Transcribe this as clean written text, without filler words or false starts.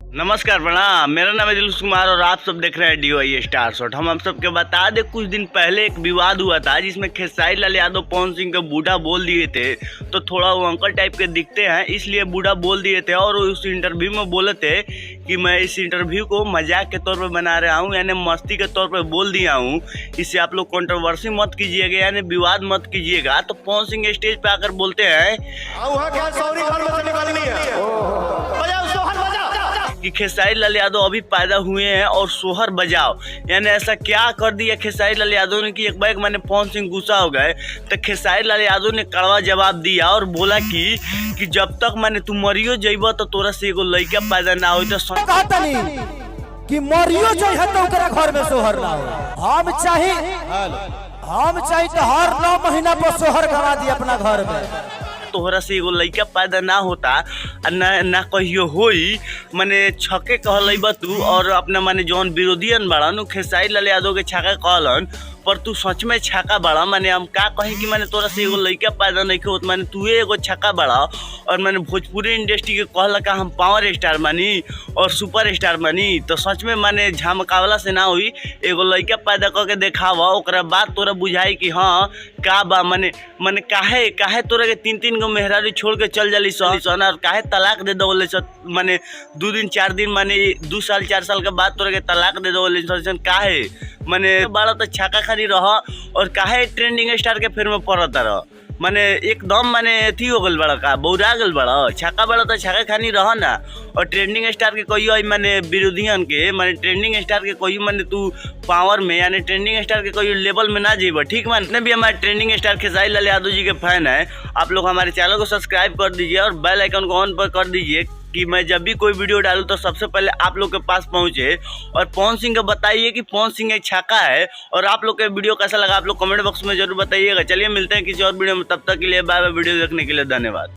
नमस्कार प्रणाम, मेरा नाम है दिलुष कुमार और आप सब देख रहे हैं DOI स्टार शॉट। हम सबके बता दें, कुछ दिन पहले एक विवाद हुआ था जिसमें खेसारी लाल यादव पवन सिंह को बूढ़ा बोल दिए थे। तो थोड़ा वो अंकल टाइप के दिखते हैं, इसलिए बूढ़ा बोल दिए थे। और उस इंटरव्यू में बोले थे कि मैं इस इंटरव्यू को मजाक के तौर पर बना रहा हूँ, यानी मस्ती के तौर पर बोल दिया हूँ। इससे आप लोग कंट्रोवर्सी मत कीजिएगा, यानी विवाद मत कीजिएगा। तो पवन सिंह स्टेज पे आकर बोलते हैं कि खेसारी लाल यादव अभी पैदा हुए हैं और सोहर बजाओ। यानी ऐसा क्या कर दिया खेसारी लाल यादव ने कि एक बार मैंने पवन सिंह गुस्सा हो गए। तो खेसारी लाल यादव ने कड़वा जवाब दिया और बोला कि जब तक मैंने तू मरियो जइबो तो तोरा से एगो लड़का पैदा ना हो। तो कि मरियो जो है तो ओकरा घर में सोहर ना हो। हम चाहे तो हर 9 महीना पर सोहर गवा दी अपना घर में। तोहरा से एगो लड़का पैदा ना होता ना कहियो होई। माने छके कहलैबा तू और अपना माने जौन विरोधियन बड़ा नु खेसारी लाल यादव के छक्का कहलन, पर तू सच में छक्का बड़ा। माने हम का कहीं कि माने तोरा से एगो लड़का पैदा नहीं होत, माने तू एगो छक्का बड़ा। और मैंने भोजपुरी इंडस्ट्री के कहला का हम पावर स्टार मानी और सुपर स्टार मानी। तो सच में माने झमकावला से ना हुई, एगो लड़का पैदा करके देखावा, ओकरा बाद तोरा बुझाई कि हाँ का बा। माने काहे तोरा के 3 गो मेहरारू छोड़ के चल जाली सन और काहे तलाक दे दो। माने 2 दिन 4 दिन माने 2 साल 4 साल के बाद तोरा के तलाक दे दो सन। काहे माने बड़ा तो छक्का खानी रह और काहे ट्रेंडिंग स्टार के फिर में पड़ता रह। माने एकदम माने अथी हो गल बड़ा, का बौरा गल बड़ा। छक्का बड़ा तो छक्का खानी रह ना। और ट्रेंडिंग स्टार के कोई माने विरोधियन के माने ट्रेंडिंग स्टार के कोई माने तू पावर में यानी ट्रेंडिंग स्टार के कोई लेवल में ना जीव। ठीक माने भी हमारे ट्रेंडिंग स्टार खेसारी लाल यादव जी के फैन है, आप लोग हमारे चैनल को सब्सक्राइब कर दीजिए और बेल आइकन को ऑन पर कर दीजिए कि मैं जब भी कोई वीडियो डालूं तो सबसे पहले आप लोग के पास पहुंचे। और पवन सिंह को बताइए कि पवन सिंह एक छक्का है। और आप लोग के वीडियो कैसा लगा आप लोग कमेंट बॉक्स में जरूर बताइएगा। चलिए मिलते हैं किसी और वीडियो में, तब तक के लिए बाय बाय। वीडियो देखने के लिए धन्यवाद।